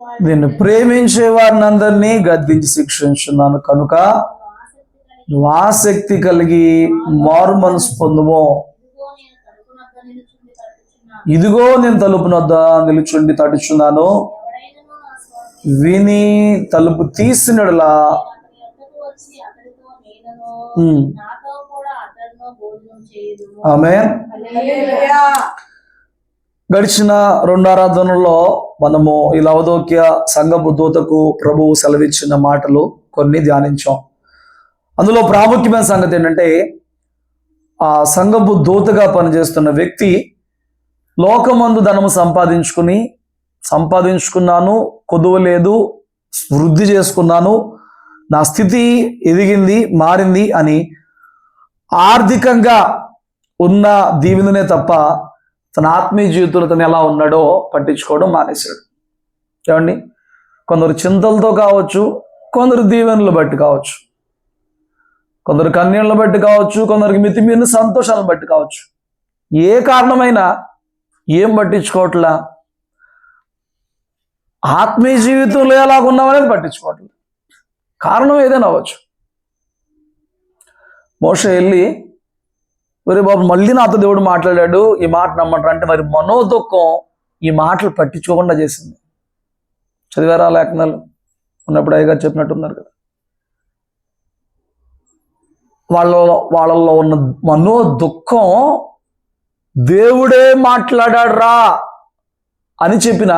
నిన్ను ప్రేమించే వారిని అందరినీ గద్దించి శిక్షించున్నాను కనుక నువ్వు ఆసక్తి కలిగి మారు మనసు పొందుమో. ఇదిగో నేను తలుపు నొద్ద నిలుచుండి తడుచున్నాను, విని తలుపు తీసినలా ఆమేన్. గడిచిన 2 ఆరాధనల్లో మనము ఈ లవదోక్య సంఘపు దూతకు ప్రభువు సెలవిచ్చిన మాటలు కొన్ని ధ్యానించాం. అందులో ప్రాముఖ్యమైన సంగతి ఏంటంటే, ఆ సంఘపు దూతగా పనిచేస్తున్న వ్యక్తి లోకమందు ధనము సంపాదించుకున్నాను, కొదువలేదు, వృద్ధి చేసుకున్నాను, నా స్థితి ఎదిగింది, మారింది అని ఆర్థికంగా ఉన్న దీవెననే తప్ప తన ఆత్మీయ జీవితంలో తను ఎలా ఉన్నాడో పట్టించుకోవడం మానేశాడు. ఏమండి, కొందరు చింతలతో కావచ్చు, కొందరు దీవెనలు బట్టి కావచ్చు, కొందరు కన్యలను బట్టి కావచ్చు, కొందరికి మితిమీరిన సంతోషాలను బట్టి కావచ్చు, ఏ కారణమైనా ఏం పట్టించుకోవట్లా, ఆత్మీయ జీవితంలో ఎలాగున్నామనేది పట్టించుకోవట్లేదు. కారణం ఏదైనా అవ్వచ్చు. మోషే వెళ్ళి, ఒరే బాబు మళ్ళీ నాతో దేవుడు మాట్లాడాడు, ఈ మాట నమ్మంటారు అంటే మరి మనోదుఖం ఈ మాటలు పట్టించుకోకుండా చేసింది. చదివారా లేఖనాలు? ఉన్నప్పుడు అయ్యగారు చెప్పినట్టున్నారు కదా. వాళ్ళల్లో ఉన్న మనోదుఖం దేవుడే మాట్లాడాడ్రా అని చెప్పిన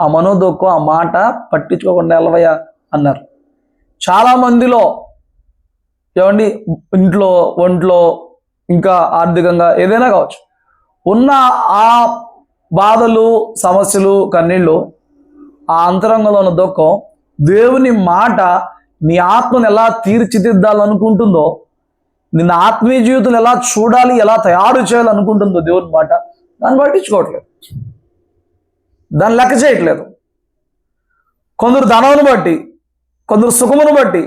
ఆ మనోదుఖం, ఆ మాట పట్టించుకోకుండా ఎలవయ్యా అన్నారు. చాలా మందిలో ఏమండి, ఇంట్లో, ఒంట్లో, ఇంకా ఆర్థికంగా ఏదైనా కావచ్చు, ఉన్న ఆ బాధలు, సమస్యలు, కన్నీళ్ళు, ఆ అంతరంగంలో ఉన్న దుఃఖం దేవుని మాట నీ ఆత్మను ఎలా తీర్చిదిద్దాలనుకుంటుందో, నిన్న ఆత్మీయ జీవితం ఎలా చూడాలి, ఎలా తయారు చేయాలనుకుంటుందో దేవుని మాట, దాన్ని పట్టించుకోవట్లేదు, దాన్ని లెక్క చేయట్లేదు. కొందరు ధనమును బట్టి, కొందరు సుఖమును బట్టి,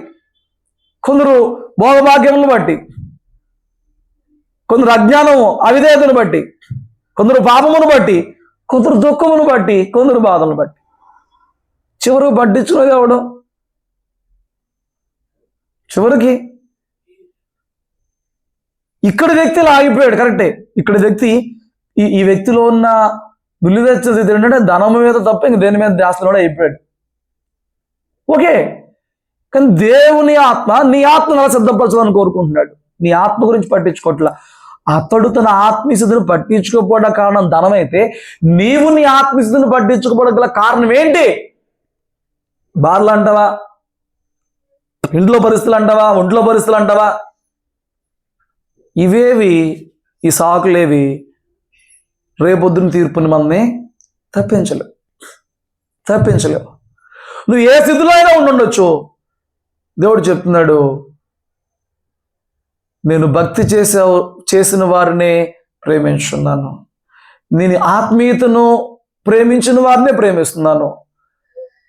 కొందరు భోగభాగ్యములను బట్టి, కొందరు అజ్ఞానము అవిధేయతను బట్టి, కొందరు పాపమును బట్టి, కొందరు దుఃఖమును బట్టి, కొందరు బాధలను బట్టి, చివరికి పట్టించుకునేది ఎవడు? చివరికి ఇక్కడ వ్యక్తి ఆగిపోయాడు. కరెక్టే, ఇక్కడ వ్యక్తి ఈ వ్యక్తిలో ఉన్న విలువెచ్చది ఏంటంటే ధనము మీద తప్ప ఇంక దేని మీద ధ్యాసలో అయిపోయాడు. ఓకే, కానీ దేవుని ఆత్మ నీ ఆత్మను అలా సిద్ధపరచాలని కోరుకుంటున్నాడు. నీ ఆత్మ గురించి పట్టించుకోవట్లా. అతడు తన ఆత్మీయతను పట్టించుకోకపోవడం కారణం ధనమైతే, నీవు నీ ఆత్మీయతను పట్టించుకోవడం గల కారణం ఏంటి? బాధలు అంటావా, ఇంట్లో పరిస్థితులు అంటావా, ఒంట్లో పరిస్థితులు అంటావా, ఇవేవి, ఈ సాకులేవి రేపొద్దున తీర్పుని మనల్ని తప్పించలేవు. నువ్వు ఏ స్థితిలో అయినా ఉండొచ్చు. దేవుడు చెప్తున్నాడు, నేను భక్తి చేసిన వారినే ప్రేమించున్నాను, నేను ఆత్మీయతను ప్రేమించిన వారినే ప్రేమిస్తున్నాను,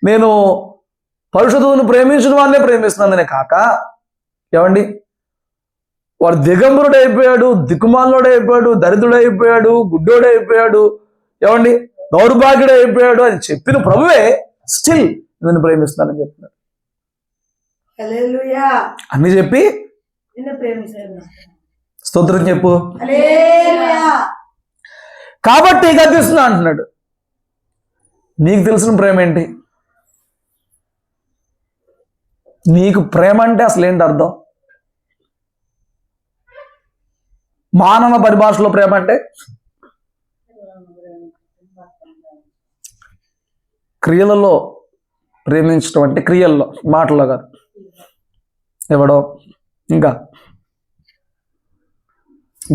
నేను పరిశుద్ధతను ప్రేమించిన వారినే ప్రేమిస్తున్నాననే కాక, ఏమండి, వాడు దిగంబరుడైపోయాడు, దిక్కుమాలుడైపోయాడు, దరిద్రుడైపోయాడు, గుడ్డోడైపోయాడు, ఏమండి, దౌర్భాగ్యుడైపోయాడు అని చెప్పిన ప్రభువే స్టిల్ నేను ప్రేమిస్తున్నానని చెప్తున్నాడు. అన్ని చెప్పి స్తోత్రం చెప్పు. కాబట్టి గద్దిస్తున్నా అంటున్నాడు. నీకు తెలిసిన ప్రేమ ఏంటి? నీకు ప్రేమ అంటే అసలు ఏంటి అర్థం? మానవ పరిభాషలో ప్రేమ అంటే క్రియలలో ప్రేమించడం, అంటే క్రియల్లో, మాటల్లో కాదు. ఇవ్వడం, ఇంకా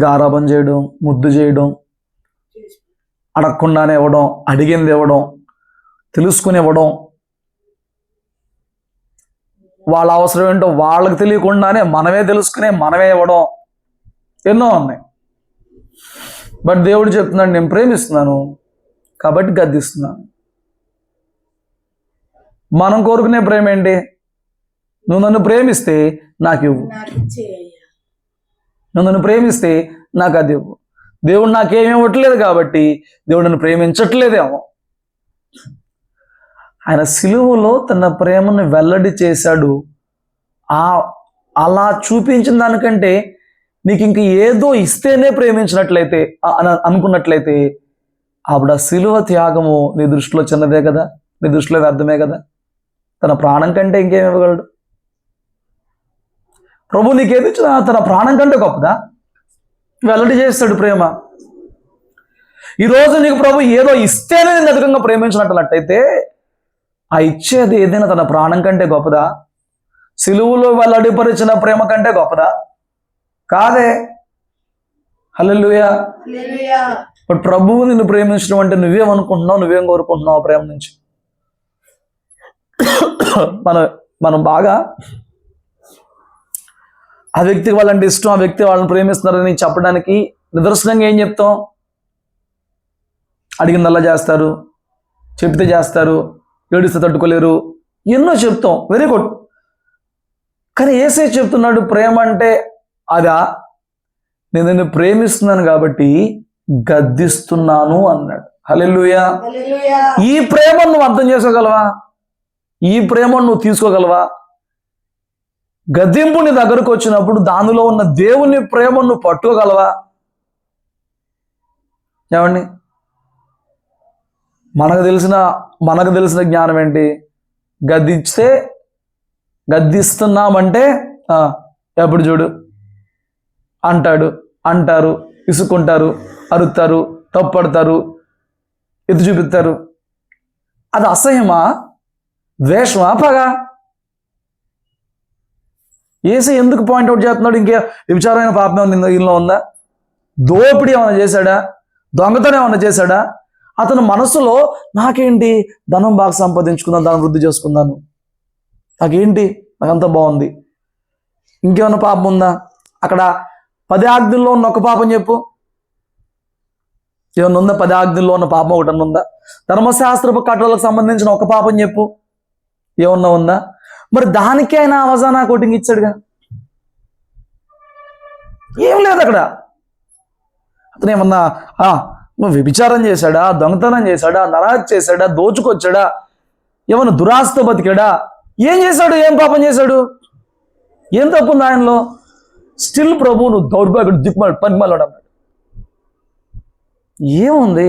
గారాబం చేయడం, ముద్దు చేయడం, అడగకుండానే ఇవ్వడం, అడిగింది ఇవ్వడం, తెలుసుకుని ఇవ్వడం, వాళ్ళ అవసరం ఏంటో వాళ్ళకి తెలియకుండానే మనమే తెలుసుకునే మనమే ఇవ్వడం, ఎన్నో ఉన్నాయి. బట్ దేవుడు చెప్తున్నాడు, నేను ప్రేమిస్తున్నాను కాబట్టి గద్దిస్తున్నాను. మనం కోరుకునే ప్రేమ ఏంటి? నువ్వు నన్ను ప్రేమిస్తే నాకు ఇవ్వు, నువ్వు నన్ను ప్రేమిస్తే నాకు అది ఇవ్వు. దేవుడు నాకేమి ఇవ్వట్లేదు కాబట్టి దేవుడు నన్ను ప్రేమించట్లేదేమో. ఆయన సిలువలో తన ప్రేమను వెల్లడి చేశాడు. అలా చూపించిన దానికంటే నీకు ఇంక ఏదో ఇస్తేనే ప్రేమించినట్లయితే అనుకున్నట్లయితే అప్పుడు ఆ సిలువ త్యాగము నీ దృష్టిలో చిన్నదే కదా, నీ దృష్టిలో వ్యర్థమే కదా. తన ప్రాణం కంటే ఇంకేమి ఇవ్వగలడు? ప్రభు నీకేది ఇచ్చినా తన ప్రాణం కంటే గొప్పదా? వెల్లడి చేస్తాడు ప్రేమ. ఈరోజు నీకు ప్రభు ఏదో ఇస్తేనే నేను అధికంగా ప్రేమించినట్లయితే ఆ ఇచ్చేది ఏదైనా తన ప్రాణం కంటే గొప్పదా? సిలువలో వెల్లడిపరిచిన ప్రేమ కంటే గొప్పదా? కాదే. హల్లెలూయా. ఇప్పుడు ప్రభువు నిన్ను ప్రేమించడం అంటే నువ్వేమనుకుంటున్నావు, నువ్వేం కోరుకుంటున్నావు ప్రేమ నుంచి? మనం బాగా ఆ వ్యక్తికి వాళ్ళంటే ఇష్టం, ఆ వ్యక్తి వాళ్ళని ప్రేమిస్తున్నారని చెప్పడానికి నిదర్శనంగా ఏం చెప్తాం? అడిగిందల్లా చేస్తారు, చెప్తే చేస్తారు, ఏడిస్తే తట్టుకోలేరు, ఎన్నో చెప్తాం. Very good. కానీ యేసయ్య చెప్తున్నాడు ప్రేమ అంటే అదా? నేను నిన్ను ప్రేమిస్తున్నాను కాబట్టి గద్దిస్తున్నాను అన్నాడు. హల్లెలూయా. ఈ ప్రేమను నువ్వు అర్థం చేసుకోగలవా? ఈ ప్రేమను నువ్వు తీసుకోగలవా? గద్దింపు నీ దగ్గరకు వచ్చినప్పుడు దానిలో ఉన్న దేవుని ప్రేమను నువ్వు పట్టుకోగలవా? ఏమండి, మనకు తెలిసిన జ్ఞానం ఏంటి? గద్దిస్తున్నామంటే ఎప్పుడు చూడు అంటారు, ఇసుకుంటారు, అరుతారు, తప్పుపడతారు, ఎత్తు చూపిస్తారు. అది అసహ్యమా, ద్వేషమా, పగ? యేసయ్య ఎందుకు పాయింట్అవుట్ చేస్తున్నాడు? ఇంకే విచారమైన పాపం ఏమైనా ఈయనలో ఉందా? దోపిడీ ఏమైనా చేశాడా? దొంగతనం ఏమైనా చేశాడా? అతను మనసులో నాకేంటి, ధనం బాగా సంపాదించుకున్నాను, దాన్ని వృద్ధి చేసుకున్నాను, నాకేంటి, నాకంతా బాగుంది. ఇంకేమైనా పాపం ఉందా? అక్కడ 10 ఆజ్ఞల్లో ఉన్న ఒక పాపం చెప్పు. ఏమన్నా ఉందా? 10 ఆజ్ఞల్లో ఉన్న పాపం ఒకటి ఉందా? ధర్మశాస్త్రపు కట్టలకు సంబంధించిన ఒక పాపం చెప్పు, ఏమన్నా ఉందా? మరి దానికి ఆయన అవసాన కోటింగ్ ఇచ్చాడుగా. ఏం లేదు అక్కడ. అతను ఏమన్నా నువ్వు వ్యభిచారం చేశాడా, దొంగతనం చేశాడా, నరహత్య చేశాడా, దోచుకొచ్చాడా, ఏమన్నా దురాస్తో బతికాడా, ఏం చేశాడు? ఏం పాపం చేశాడు? ఏం తప్పు ఉంది ఆయనలో? స్టిల్ ప్రభు నువ్వు దౌర్భాగ్యుడు, దిక్కుమాడు, పనిమాలాడు అన్నాడు. ఏముంది?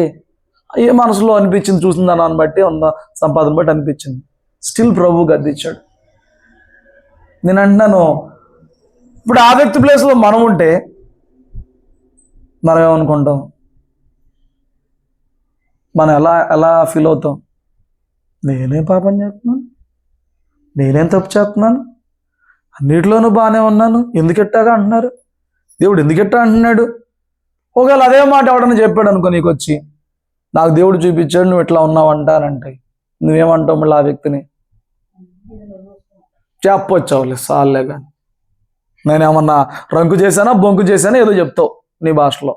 ఏ మనసులో అనిపించింది, చూసిన దాన్ని బట్టి ఉన్న సంపాదన బట్టి అనిపించింది. స్టిల్ ప్రభు గద్దించాడు. నేను అంటున్నాను, ఇప్పుడు ఆ వ్యక్తి ప్లేస్లో మనం ఉంటే మనం ఏమనుకుంటాం? మనం ఎలా ఫీల్ అవుతాం? నేనేం పాపం చేస్తున్నాను, నేనేం తప్పు చేస్తున్నాను, అన్నిటిలోనూ బాగానే ఉన్నాను, ఎందుకెట్టాగా అంటున్నారు, దేవుడు ఎందుకెట్టా అంటున్నాడు? ఒకవేళ అదే మాట ఎవడన్నా చెప్పాడు అనుకో నీకు వచ్చి, నాకు దేవుడు చూపించాడు నువ్వు ఇట్లా ఉన్నావు అంటానంటే నువ్వేమంటావు? మళ్ళీ ఆ వ్యక్తిని చెప్పొచ్చావులే, సార్లే, కానీ నేనేమన్నా రంకు చేశానా, బొంకు చేశానా, ఏదో చెప్తావు నీ భాషలో.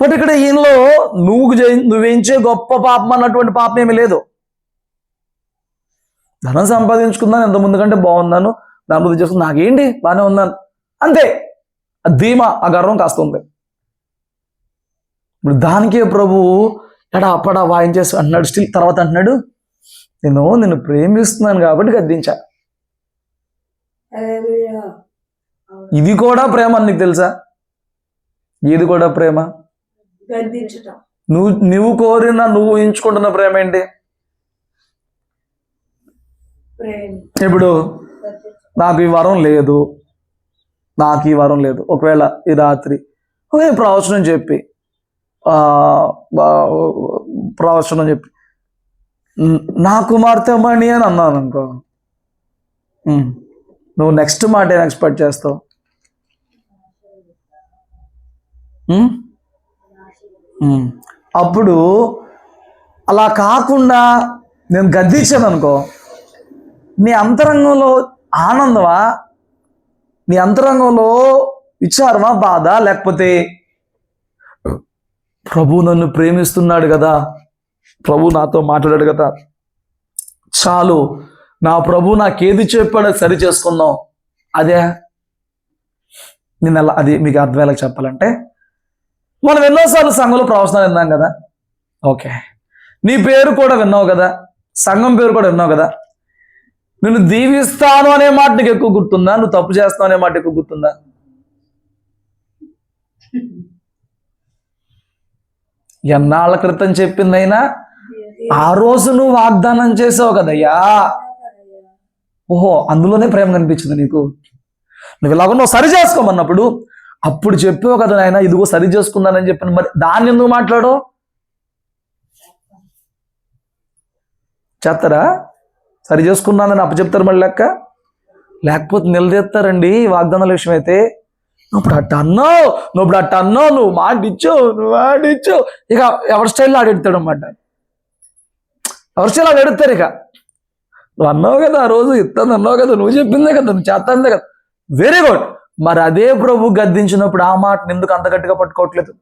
బట్ ఇక్కడ ఈయనలో నువ్వేంచే గొప్ప పాపం అన్నటువంటి పాపం ఏమీ లేదు. ధనం సంపాదించుకున్నాను, ఎంత ముందు కంటే బాగున్నాను, దాని బుద్ధి చేసుకుని నాకేంటి, బాగానే ఉన్నాను, అంతే. ఆ ధీమా, ఆ గర్వం కాస్త ఉంది. ఇప్పుడు దానికే ప్రభు అప్పడా వాయించేసి అంటున్నాడు. స్టిల్ తర్వాత అంటున్నాడు, నిన్ను ప్రేమిస్తున్నాను కాబట్టి గద్దించా. ఇది కూడా ప్రేమ అని నీకు తెలుసా? ఇది కూడా ప్రేమ. నువ్వు కోరిన, నువ్వు ఊహించుకుంటున్న ప్రేమ ఏంటి? ఇప్పుడు నాకు ఈ వరం లేదు, ఒకవేళ ఈ రాత్రి ప్రవచనం చెప్పి నా కుమార్తె మణి అని అన్నాను అనుకో, నువ్వు నెక్స్ట్ మాట ఏం ఎక్స్పెక్ట్ చేస్తావు? అప్పుడు అలా కాకుండా నేను గద్దించాను అనుకో, నీ అంతరంగంలో ఆనందమా, నీ అంతరంగంలో విచారమా, బాధ, లేకపోతే ప్రభు నన్ను ప్రేమిస్తున్నాడు కదా, ప్రభు నాతో మాట్లాడాడు కదా, చాలు, నా ప్రభు నాకేది చెప్పాడో సరి చేసుకుందాం, అదే నేను అది మీకు అర్థమయ్యేలా చెప్పాలంటే, మనం ఎన్నోసార్లు సంఘంలో ప్రవచనాలు విన్నాం కదా. ఓకే, నీ పేరు కూడా విన్నావు కదా, సంఘం పేరు కూడా విన్నావు కదా. నిన్ను దీవిస్తాను అనే మాట నీకు ఎక్కువ గుర్తుందా, నువ్వు తప్పు చేస్తావు అనే మాట ఎక్కువ గుర్తుందా? ఎన్నాళ్ళ క్రితం చెప్పిందైనా ఆ రోజు నువ్వు వాగ్దానం చేసావు కదయ్యా. ఓహో, అందులోనే ప్రేమ కనిపించింది నీకు. నువ్వు ఇలాగ నువ్వు సరి చేసుకోమన్నప్పుడు అప్పుడు చెప్పావు కదా నాయన, ఇదిగో సరి చేసుకున్నానని చెప్పాను. మరి దాన్ని ఎందుకు మాట్లాడు? చేస్తారా? సరి చేసుకున్నానని అప్పచెప్తారు మళ్ళీ లెక్క, లేకపోతే నిలదీస్తారండి వాగ్దానాల విషయం అయితే. నువ్వు అట్ట అన్నావు, నువ్వు మాట ఇచ్చావు. ఇక ఎవరి స్టైల్లో ఆడెడతాడు అన్నమాట. ఎవరి స్టైల్ ఆడ ఎడుతారు. ఇక నువ్వు అన్నావు కదా ఆ రోజు ఇస్తాను అన్నావు కదా, నువ్వు చెప్పిందే కదా, నువ్వు చేస్తాందే కదా, వెరీ గుడ్. మరి అదే ప్రభు గద్దించినప్పుడు ఆ మాటను ఎందుకు అంత గట్టిగా పట్టుకోవట్లేదు?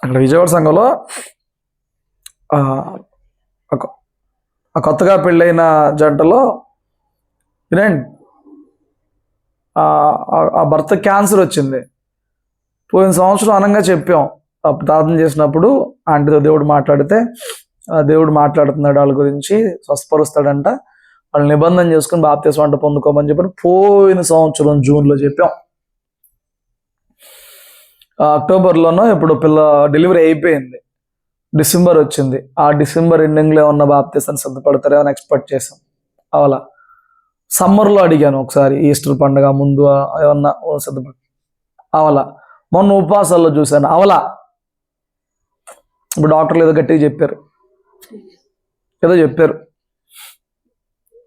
అక్కడ విజయవాడ సంఘంలో ఆ కొత్తగా పెళ్ళైన జంటలో వినండి, ఆ భర్త క్యాన్సర్ వచ్చింది. పోయిన సంవత్సరం అనంగా చెప్పాం, ప్రార్థన చేసినప్పుడు ఆంటీతో దేవుడు మాట్లాడితే, దేవుడు మాట్లాడుతున్నాడు వాళ్ళ గురించి, స్వస్థపరుస్తాడంట, వాళ్ళు నిబంధన చేసుకుని బాప్తిస్మం వంట పొందుకోమని చెప్పి పోయిన సంవత్సరం జూన్లో చెప్పాం. అక్టోబర్లోనో ఇప్పుడు పిల్ల డెలివరీ అయిపోయింది, డిసెంబర్ వచ్చింది. ఆ డిసెంబర్ ఎండింగ్లో ఉన్న బాప్తిస్మాన్ని సిద్ధపడతారేమని ఎక్స్పెక్ట్ చేసాం. అవలా సమ్మర్లో అడిగాను ఒకసారి, ఈస్టర్ పండుగ ముందు ఏమన్నా సిద్ధపడ, అవలా. మొన్న ఉపవాసాల్లో చూశాను, అవలా. ఇప్పుడు డాక్టర్లు ఏదో గట్టిగా చెప్పారు,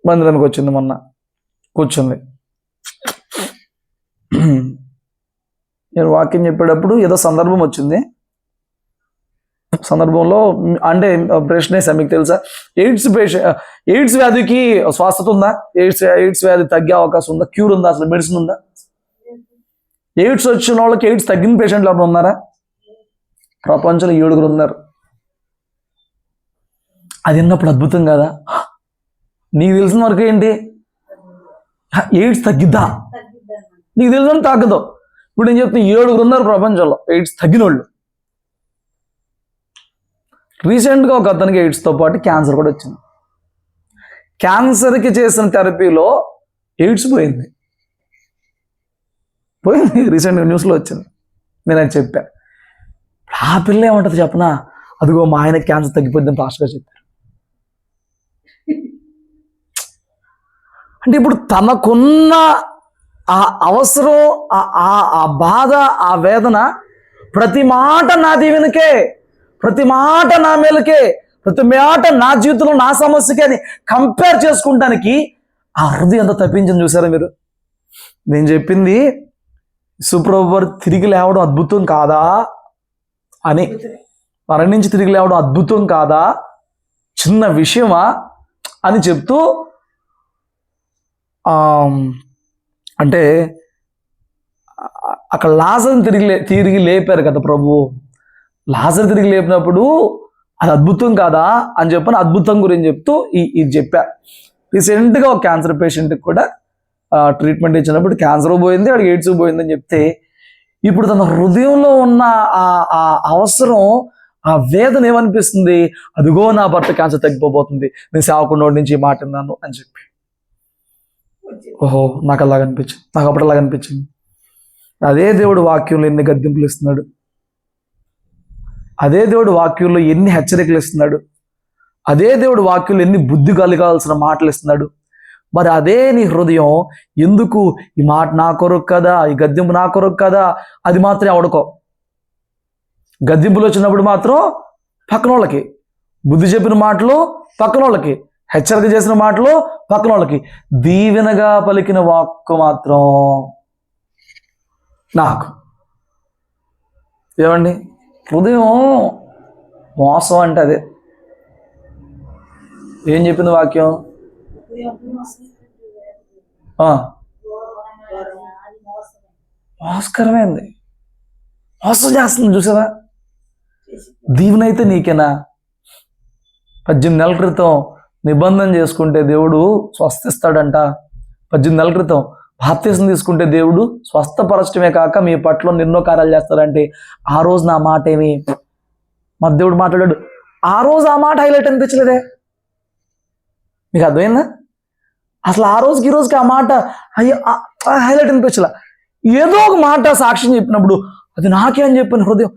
మందిరానికి వచ్చింది, మొన్న కూర్చుంది. నేను వాక్యం చెప్పేటప్పుడు ఏదో సందర్భం వచ్చింది. సందర్భంలో అంటే ప్రశ్న వేసా, మీకు తెలుసా ఎయిడ్స్ వ్యాధికి స్వస్థత ఉందా? ఎయిడ్స్ వ్యాధి తగ్గే అవకాశం ఉందా? క్యూర్ ఉందా? అసలు మెడిసిన్ ఉందా? ఎయిడ్స్ వచ్చిన వాళ్ళకి ఎయిడ్స్ తగ్గిన పేషెంట్లు ఎవరు ఉన్నారా? ప్రపంచంలో 7 ఉన్నారు. అది విన్నప్పుడు అద్భుతం కదా. నీకు తెలిసిన వరకు ఏంటి, ఎయిడ్స్ తగ్గిద్దా? నీకు తెలిసిన తగ్గదు. ఇప్పుడు నేను చెప్తే 7 ఉన్నారు ప్రపంచంలో ఎయిడ్స్ తగ్గిన వాళ్ళు. రీసెంట్గా ఒక అతనికి ఎయిడ్స్తో పాటు క్యాన్సర్ కూడా వచ్చింది. క్యాన్సర్కి చేసిన థెరపీలో ఎయిడ్స్ పోయింది. రీసెంట్గా న్యూస్లో వచ్చింది, నేను అది చెప్పా. ఆ పిల్ల ఏమంటుంది చెప్పనా, అదిగో మా ఆయన క్యాన్సర్ తగ్గిపోయిందని ఫాస్ట్గా చెప్పారు. అంటే ఇప్పుడు తనకున్న ఆ అవసరం, ఆ బాధ, ఆ వేదన, ప్రతి మాట నా దీవెనకే, ప్రతి మాట నా మేలుకే, ప్రతి మాట నా జీవితంలో నా సమస్యకే అని కంపేర్ చేసుకుంటానికి ఆ హృదయం ఎంత తప్పించింది చూసారా మీరు? నేను చెప్పింది సుప్రభు తిరిగి లేవడం అద్భుతం కాదా అని, మరణించి తిరిగి లేవడం అద్భుతం కాదా, చిన్న విషయమా అని చెప్తూ, అంటే అక్కడ లాజర్ని తిరిగి లేపారు కదా ప్రభు. లాజర్ తిరిగి లేపినప్పుడు అది అద్భుతం కాదా అని చెప్పని అద్భుతం గురించి చెప్తూ ఇది చెప్పా. రీసెంట్గా ఒక క్యాన్సర్ పేషెంట్కి కూడా ట్రీట్మెంట్ ఇచ్చినప్పుడు క్యాన్సర్ పోయింది, వాడికి ఎయిడ్స్ పోయిందని చెప్తే, ఇప్పుడు తన హృదయంలో ఉన్న ఆ అవసరం, ఆ వేదన ఏమనిపిస్తుంది, అదిగో నా భర్త క్యాన్సర్ తగ్గిపోబోతుంది, నేను సేవకున్నోడి నుంచి ఈ మాట విన్నాను అని చెప్పి. ఓహో, నాకు అలాగ అనిపించింది, నాకు అప్పుడు అలాగ అనిపించింది. అదే దేవుడు వాక్యంలో ఎన్ని గద్దింపులు ఇస్తున్నాడు, అదే దేవుడు వాక్యంలో ఎన్ని హెచ్చరికలు ఇస్తున్నాడు, అదే దేవుడు వాక్యంలో ఎన్ని బుద్ధి కలగాల్సిన మాటలు ఇస్తున్నాడు. మరి అదే నీ హృదయం ఎందుకు ఈ మాట నా కొరకు కదా, ఈ గద్దింపు నా కొరకు కదా, అది మాత్రం ఎవడుకో. గద్దింపులు వచ్చినప్పుడు మాత్రం పక్కన వాళ్ళకి, బుద్ధి చెప్పిన మాటలు పక్కన వాళ్ళకి, హెచ్చరిక చేసిన మాటలు పక్కన వాళ్ళకి, దీవెనగా పలికిన వాక్కు మాత్రం నాకు. ఏమండి, హృదయం మోసం అంటే అదే. ఏం చెప్పింది వాక్యం? మోసకరమైంది, మోసం చేస్తుంది చూసావా. దీవెన అయితే నీకేనా? 18 నెలల క్రితం నిబంధన చేసుకుంటే దేవుడు స్వస్థిస్తాడంట. 18 నెలల క్రితం బాప్తిసం తీసుకుంటే దేవుడు స్వస్థపరచడమే కాక మీ పట్ల ఎన్నో కార్యాలు చేస్తాడంటే, ఆ రోజు నా మాట ఏమి మా దేవుడు మాట్లాడాడు. ఆ రోజు ఆ మాట హైలైట్ అనిపించలేదే? మీకు అర్థమైందా? అసలు ఆ రోజుకి ఈ రోజుకి ఆ మాట హైలైట్ అనిపించలే. ఏదో ఒక మాట సాక్ష్యం చెప్పినప్పుడు అది నాకే అని చెప్పిన హృదయం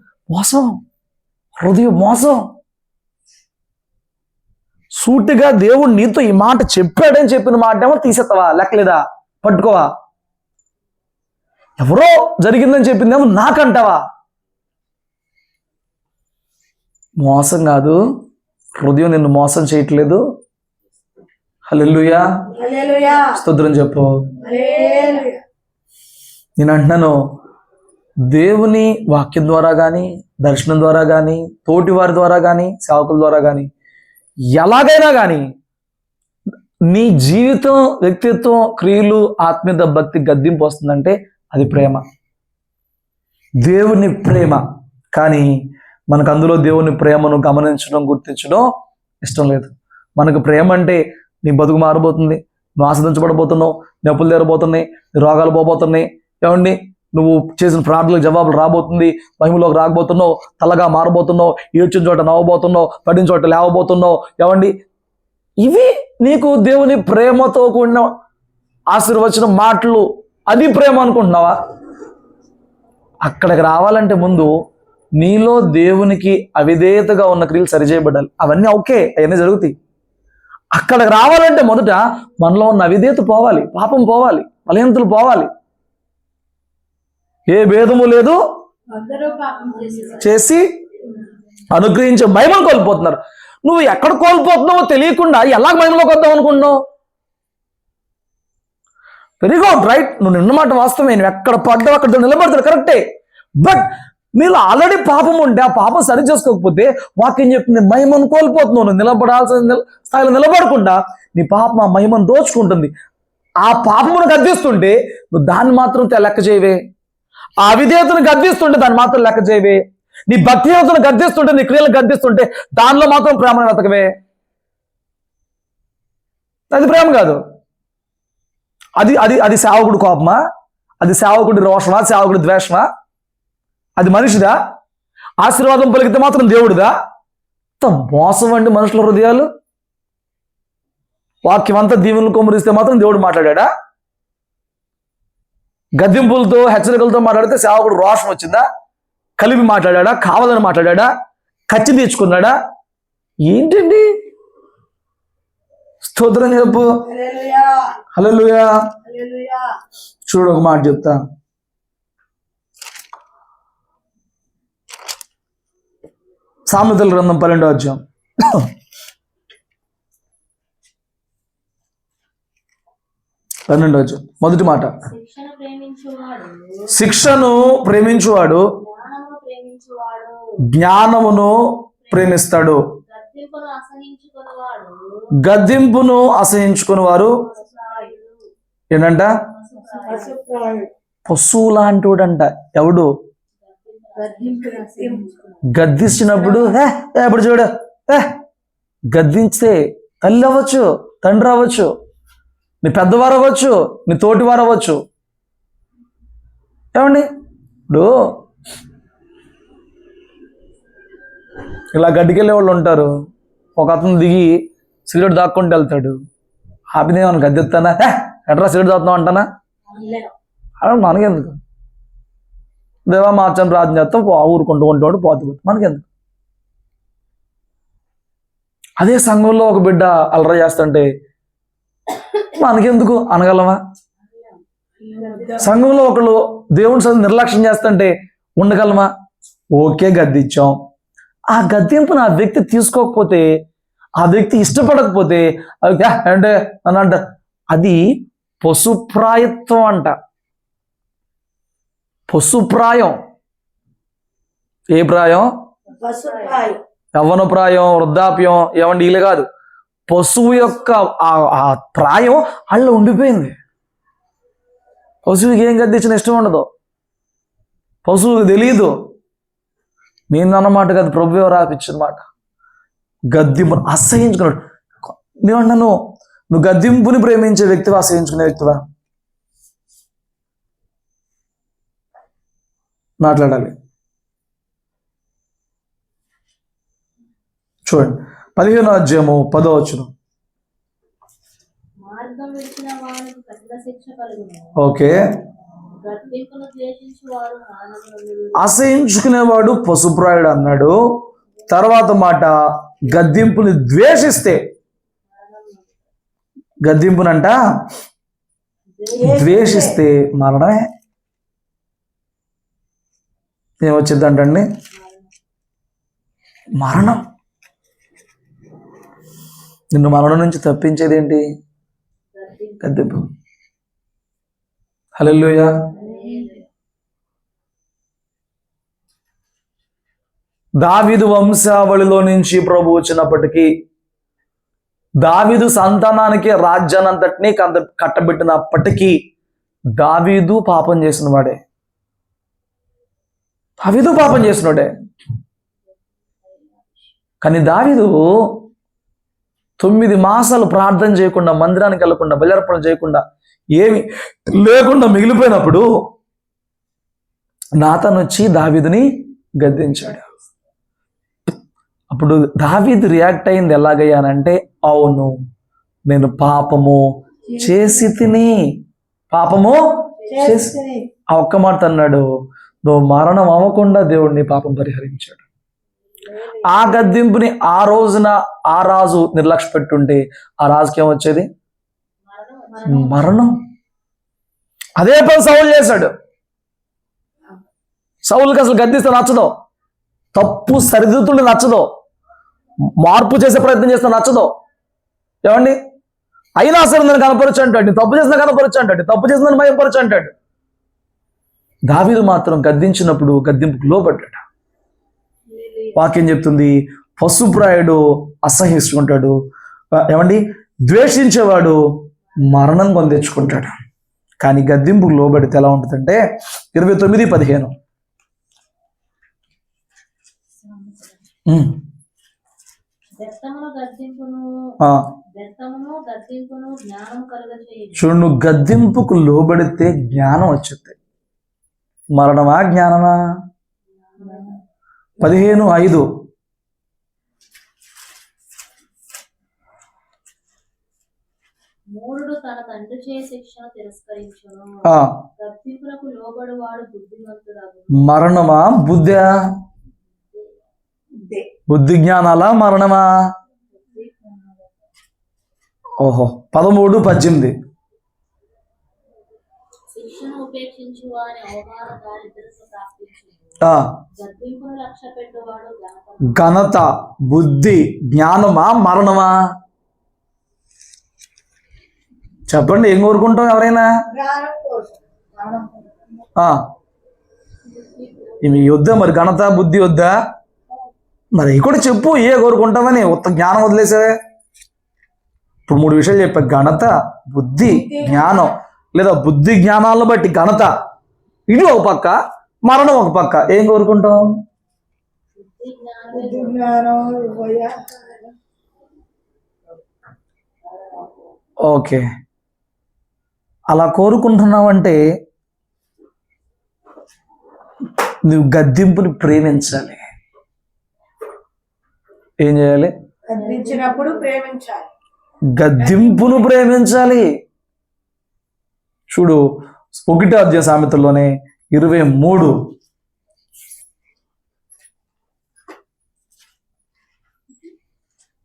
మోసం. సూటిగా దేవుడు నీతో ఈ మాట చెప్పాడని చెప్పిన మాట ఏమో తీసేస్తావా? లెక్కలేదా? పట్టుకోవా? ఎవరో జరిగిందని చెప్పిందేమో నాకంటావా? మోసం కాదు, హృదయం నిన్ను మోసం చేయట్లేదు. హల్లెలూయా, స్తోత్రం చెప్పు. నేను అంటున్నాను, దేవుని వాక్యం ద్వారా కానీ, దర్శనం ద్వారా కానీ, తోటి వారి ద్వారా కానీ, సేవకుల ద్వారా కానీ, ఎలాగైనా కానీ నీ జీవితం, వ్యక్తిత్వం, క్రియలు, ఆత్మీయత, భక్తి గద్దింపు వస్తుందంటే అది ప్రేమ, దేవుని ప్రేమ. కానీ మనకు అందులో దేవుని ప్రేమను గమనించడం, గుర్తించడం ఇష్టం లేదు. మనకు ప్రేమ అంటే నీ బతుకు మారబోతుంది, నువ్వు ఆస్వాదించబడబోతున్నావు, నొప్పులు తీరబోతున్నాయి, నీ రోగాలు పోబోతున్నాయి, ఏమండి నువ్వు చేసిన ప్రార్థనలకు జవాబులు రాబోతుంది, మహిమలోకి రాకపోతున్నావు, తలగా మారబోతున్నావు, ఏడ్చిన చోట నవ్వబోతున్నావు, పడిన చోట లేవబోతున్నావు, ఏమండి ఇవి నీకు దేవుని ప్రేమతో కూడిన ఆశీర్వచన మాటలు. అది ప్రేమ అనుకుంటున్నావా? అక్కడికి రావాలంటే ముందు నీలో దేవునికి అవిధేయతగా ఉన్న క్రియలు సరిచేయబడాలి. అవన్నీ ఓకే, అవన్నీ జరుగుతాయి. అక్కడికి రావాలంటే మొదట మనలో ఉన్న అవిధేయత పోవాలి, పాపం పోవాలి, బలహీనతలు పోవాలి. ఏ భేదము లేదు చేసి అనుగ్రహించే మహిమను కోల్పోతున్నారు. నువ్వు ఎక్కడ కోల్పోతున్నావో తెలియకుండా ఎలా మహిమలోకి వద్దాం అనుకుంటున్నావు? వెరీ గుడ్, రైట్, నువ్వు నిన్న మాట వాస్తవమే. నువ్వు ఎక్కడ పడ్డావు అక్కడ నిలబడతాడు, కరెక్టే. బట్ నీలో ఆల్రెడీ పాపం ఉంటే ఆ పాపం సరి చేసుకోకపోతే వాక్యం చెప్తుంది మహిమను కోల్పోతున్నావు. నువ్వు నిలబడాల్సిన స్థాయిలో నిలబడకుండా నీ పాపం ఆ మహిమను దోచుకుంటుంది. ఆ పాపమును గద్దిస్తుంటే నువ్వు దాన్ని మాత్రం లెక్క చేయవే. ఆ అవిధేయతను గద్దిస్తుంటే దాన్ని మాత్రం లెక్క చేయవే. నీ భక్తిహీనతను గద్దిస్తుంటే, నీ క్రియలను గద్దిస్తుంటే దానిలో మాత్రం ప్రేమను వెతకవే. అది ప్రేమ కాదు. అది అది అది సేవకుడి కోపమా? అది సేవకుడి రోషమా? సేవకుడి ద్వేషమా? అది మనిషిదా? ఆశీర్వాదం పలికితే మాత్రం దేవుడిదా? మోసం అండి మనుషుల హృదయాలు. వాక్యం అంతా దీవెనలు కొమ్మరిస్తే మాత్రం దేవుడు మాట్లాడా? గద్దింపులతో, హెచ్చరికలతో మాట్లాడితే సేవకుడు రోషం వచ్చిందా? కలిపి మాట్లాడా? కావాలని మాట్లాడా? కచ్చి తీర్చుకున్నాడా? ఏంటండి? స్తోత్రం చెప్పు. హల్లెలూయా. చూడు, ఒక మాట చెప్తా. సామెతల గ్రంథం 12వ అధ్యాయం 12వ అధ్యాయం మొదటి మాట, శిక్షను ప్రేమించువాడు జ్ఞానమును ప్రేమిస్తాడు, గద్దింపును అసహించుకుని వారు ఏంటంట? పశువు లాంటివాడంట. ఎవడు? గద్దించినప్పుడు ఎప్పుడు చూడు, గద్దించితే తల్లి అవ్వచ్చు, తండ్రి అవ్వచ్చు, నీ పెద్దవారు అవ్వచ్చు, నీ తోటివారు అవ్వచ్చు. ఏమండి ఇప్పుడు ఇలా గడ్డికెళ్ళే వాళ్ళు ఉంటారు. ఒక అతను దిగి సిగరెట్ దాక్కుంటూ వెళ్తాడు. ఆపిదేమన్నా గద్దెత్తానా? ఎట్రా సిగరెట్ తాగుతున్నావు అంటానా? అలా మనకెందుకు? దేవా మార్చని ప్రార్థన చేస్తాం, ఊరుకుంటూ ఉంటాడు, పోతుంది, మనకెందుకు? అదే సంఘంలో ఒక బిడ్డ అలర చేస్తుంటే మనకెందుకు అనగలమా? సంఘంలో ఒకళ్ళు దేవుని చదువు నిర్లక్ష్యం చేస్తుంటే ఉండగలమా? ఓకే, గద్దించాం. ఆ గద్దింపును ఆ వ్యక్తి తీసుకోకపోతే, ఆ వ్యక్తి ఇష్టపడకపోతే అంటే అని అంట, అది పశుప్రాయత్వం అంట. పశుప్రాయం. ఏ ప్రాయం? యవ్వన ప్రాయం, వృద్ధాప్యం, ఏమండి ఇలా కాదు. పశువు యొక్క ఆ ప్రాయం అల్ల ఉండిపోయింది. పశువుకి ఏం గద్దించిన ఇష్టం ఉండదు, పశువుకి తెలియదు. నేను అన్నమాట కాదు, ప్రభువే రాపిచ్చిన మాట. గద్దింపును అసహించుకున్నాడు. నేనన్నాను, నువ్వు గద్దింపుని ప్రేమించే వ్యక్తివా, అసహించుకునే వ్యక్తివా? మాట్లాడాలి. చూడండి 15వ అధ్యాయము 10వ వచనం. ఓకే, అసహించుకునేవాడు పశుప్రాయుడు అన్నాడు. తర్వాత మాట, గద్దింపుని ద్వేషిస్తే, గద్దింపునంట ద్వేషిస్తే మరణమే. ఏమొచ్చిందంటండి? మరణం. నిన్ను మరణం నుంచి తప్పించేది ఏంటి? గద్దింపు. హల్లెలూయా. దావీదు వంశావళిలో నుంచి ప్రభు వచ్చినప్పటికీ, దావీదు సంతానానికి రాజ్యాన్నంతటినీ కట్టబెట్టినప్పటికీ దావీదు పాపం చేసిన వాడే. దావీదు పాపం చేసినోడే. కానీ దావీదు 9 మాసాలు ప్రార్థన చేయకుండా, మందిరానికి వెళ్ళకుండా, బలిర్పణ చేయకుండా, ఏమి లేకుండా మిగిలిపోయినప్పుడు నాతాను వచ్చి దావీదుని గద్దించాడు. అప్పుడు దావీదు రియాక్ట్ అయింది ఎలాగయ్యానంటే, అవును నేను పాపము చేసి తిని, పాపము చేసి. ఆ ఒక్క మాట అన్నాడు. నువ్వు మరణం అవ్వకుండా దేవుడిని పాపం పరిహరించాడు. ఆ గద్దింపుని ఆ రోజున ఆ రాజు నిర్లక్ష్య పెట్టుంటే ఆ రాజుకి ఏమొచ్చేది? మరణం. అదే పని సౌలు చేశాడు. సౌలుకి అసలు గద్దిస్తే నచ్చదు, తప్పు సరిదిద్దుతుంటే నచ్చదు, మార్పు చేసే ప్రయత్నం చేస్తే నచ్చదు. ఏమండి? అయినా సరే నన్ను కనపరచు అంటాడు, తప్పు చేసిన కనపరచు అంటాడు, తప్పు చేసిన భయపరచు అంటాడు. దావీదు మాత్రం గద్దించినప్పుడు గద్దింపుకు లోబడ్డాడు. వాక్యం చెప్తుంది, పశుప్రాయుడు అసహించుకుంటాడు, ఏమండి ద్వేషించేవాడు మరణం కొని తెచ్చుకుంటాడు. కానీ గద్దింపుకు లోబడితే ఎలా ఉంటుందంటే 29:15. చూడు, నువ్వు గద్దింపుకు లోబడితే జ్ఞానం వచ్చింది. మరణమా జ్ఞానమా? 15:5. మూఢుడు తన తండ్రి చే శిక్షను తిరస్కరించును, గద్దింపునకు లోబడువాడు బుద్ధిమంతుడగును. మరణమా బుద్ధా? బుద్ధి జ్ఞానాలా మరణమా? ఓహో. 13:18. శిక్షను ఉపేక్షించు వాని అవమాన దారిద్ర్యము ప్రాప్తించును, గద్దింపును లక్ష్యపెట్టువాడు ఘనత. బుద్ధి జ్ఞానమా మరణమా? చెప్పండి, ఏం కోరుకుంటాం ఎవరైనా? ఇవి వద్దా మరి? ఘనత బుద్ధి వద్దా? మరి ఇక్కడ చెప్పు, ఏ కోరుకుంటామని. ఉత్త జ్ఞానం వదిలేసావే. ఇప్పుడు 3 విషయాలు చెప్పా: ఘనత, బుద్ధి, జ్ఞానం. లేదా బుద్ధి జ్ఞానాలను బట్టి ఘనత ఇది ఒక పక్క, మరణం ఒక పక్క. ఏం కోరుకుంటాం? ఓకే, అలా కోరుకుంటున్నావంటే నువ్వు గద్దింపుని ప్రేమించాలి. ఏం చేయాలి? గద్దించినప్పుడు ప్రేమించాలి. గద్దింపును ప్రేమించాలి. చూడు, 1వ అధ్యాయ సామెతల్లోనే 23.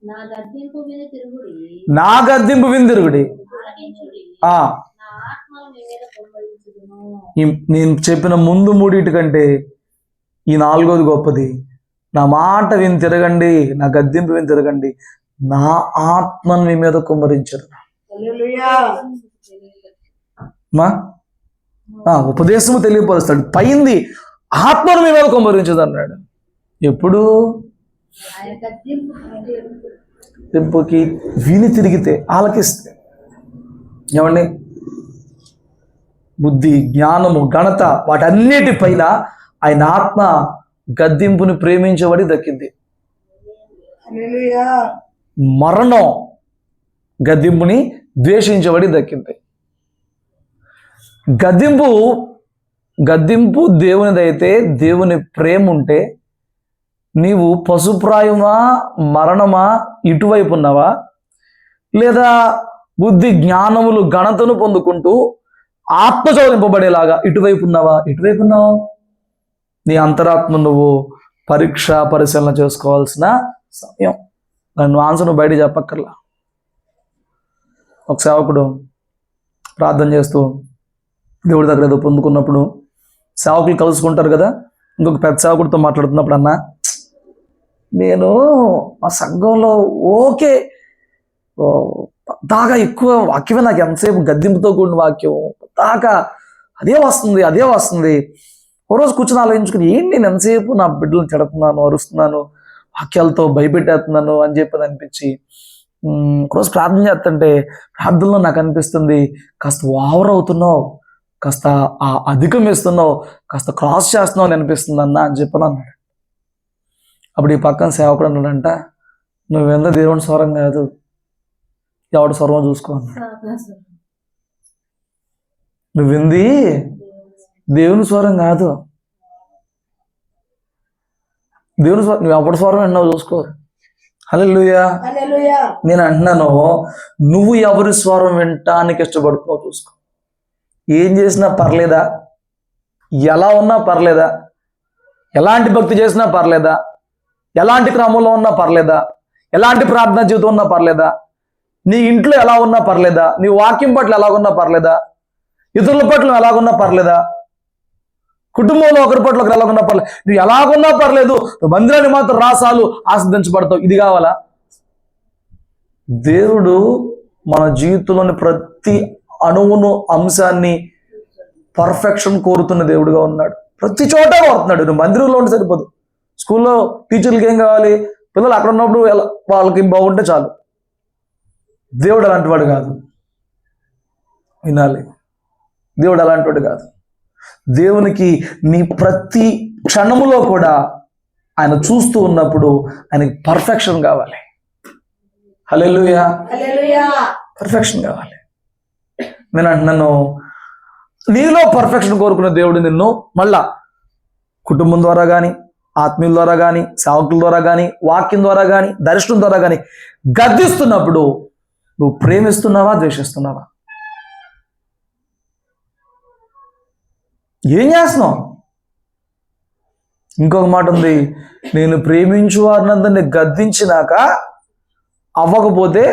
నా గద్దింపు విని తిరుగుడి. నేను చెప్పిన ముందు 3 కంటే ఈ 4వది గొప్పది. నా మాట విని తిరగండి, నా గద్దింపు విని తిరగండి, నా ఆత్మను మీ మీద కుమ్మరించదు. ఉపదేశము తెలియపరుస్తాడు, పైంది ఆత్మను మీ మీద కుమ్మరించదు అన్నాడు. ఎప్పుడు? గద్దింపుకి విని తిరిగితే, ఆలకిస్తే. ఏమండి? బుద్ధి, జ్ఞానము, ఘనత వాటన్నిటిపైన ఆయన ఆత్మ గద్దింపుని ప్రేమించబడి దక్కింది. మరణం గద్దింపుని ద్వేషించబడి దక్కింది. గద్దింపు దేవునిదైతే, దేవుని ప్రేమ ఉంటే నీవు పశుప్రాయమా మరణమా ఇటువైపు ఉన్నావా, లేదా బుద్ధి జ్ఞానములు ఘనతను పొందుకుంటూ ఆత్మచోదింపబడేలాగా ఇటువైపు ఉన్నావా? ఇటువైపు ఉన్నావు. నీ అంతరాత్మ నువ్వు పరిశీలన చేసుకోవాల్సిన సమయం. నన్ను ఆన్సర్ బయట చెప్పక్కర్లా. ఒక సేవకుడు ప్రార్థన చేస్తూ దేవుడి దగ్గర ఏదో పొందుకున్నప్పుడు సేవకులు కలుసుకుంటారు కదా, ఇంకొక పెద్ద సేవకుడితో మాట్లాడుతున్నప్పుడు, అన్న నేను మా సంఘంలో ఓకే దాకా ఎక్కువ వాక్యమే, నాకు ఎంతసేపు గద్దింపుతో కూడిన వాక్యం దాకా అదే వస్తుంది. ఓ రోజు కూర్చొని ఆలోచించుకుని, ఏంటి నేను ఎంతసేపు నా బిడ్డలను చెడుతున్నాను, అరుస్తున్నాను, వాక్యాలతో భయపెట్టేస్తున్నాను అని చెప్పి అనిపించి ఒకరోజు ప్రార్థన చేస్తుంటే ప్రార్థనలో నాకు అనిపిస్తుంది, కాస్త ఓవర్ అవుతున్నావు, కాస్త అధికం వేస్తున్నావు, కాస్త క్రాస్ చేస్తున్నావు అని అనిపిస్తుంది అన్న అని చెప్పని అన్నాడు. అప్పుడు ఈ పక్కన సేవకుడు అన్నాడంట, నువ్వెంత దేవుని స్వరం కాదు, ఎవడు స్వరం చూసుకో అన్నాడు. నువ్వింది దేవుని స్వరం కాదు, దేవుని స్వరం, నువ్వు ఎవరి స్వరం విన్నావు చూసుకో. హల్లెలూయా. నేను అంటున్నాను, నువ్వు ఎవరి స్వరం వినటానికి ఇష్టపడుతున్నావు చూసుకో. ఏం చేసినా పర్లేదా, ఎలా ఉన్నా పర్లేదా, ఎలాంటి భక్తి చేసినా పర్లేదా, ఎలాంటి క్రమంలో ఉన్నా పర్లేదా, ఎలాంటి ప్రార్థన జీవితం ఉన్నా పర్లేదా, నీ ఇంట్లో ఎలా ఉన్నా పర్లేదా, నీ వాక్యం పట్ల ఎలాగున్నా పర్లేదా, ఇతరుల పట్ల ఎలాగున్నా పర్లేదా, కుటుంబంలో ఒకరి పట్ల ఒకరు ఎలాగున్నా పర్లేదు, నువ్వు ఎలాగున్నా పర్లేదు, మందిరాన్ని మాత్రం రాసాలు ఆస్వాదించబడతావు. ఇది కావాలా? దేవుడు మన జీవితంలోని ప్రతి అణువును అంశాన్ని పర్ఫెక్షన్ కోరుతున్న దేవుడుగా ఉన్నాడు. ప్రతి చోట కోరుతున్నాడు. నువ్వు మందిరంలో ఉంటే సరిపోదు. స్కూల్లో టీచర్లకి ఏం కావాలి, పిల్లలు అక్కడ ఉన్నప్పుడు వాళ్ళకి బాగుంటే చాలు. దేవుడు అలాంటి వాడు కాదు. వినాలి, దేవుడు అలాంటి వాడు కాదు. దేవునికి నీ ప్రతి క్షణములో కూడా ఆయన చూస్తూ ఉన్నప్పుడు ఆయనకి పర్ఫెక్షన్ కావాలి. హల్లెలూయా. పర్ఫెక్షన్ కావాలి. నేను అంటున్నాను, నీలో పర్ఫెక్షన్ కోరుకున్న దేవుడు నిన్ను మళ్ళా కుటుంబం ద్వారా కానీ, ఆత్మీయుల ద్వారా కానీ, సేవకుల ద్వారా కానీ, వాక్యం ద్వారా కానీ, దర్శనం ద్వారా కానీ గద్దిస్తున్నప్పుడు నువ్వు ప్రేమిస్తున్నావా, ద్వేషిస్తున్నావా? ఏం చేస్తున్నావు? ఇంకొక మాట ఉంది, నేను ప్రేమించు వారినందరినీ గద్దించినాక అవ్వకపోతే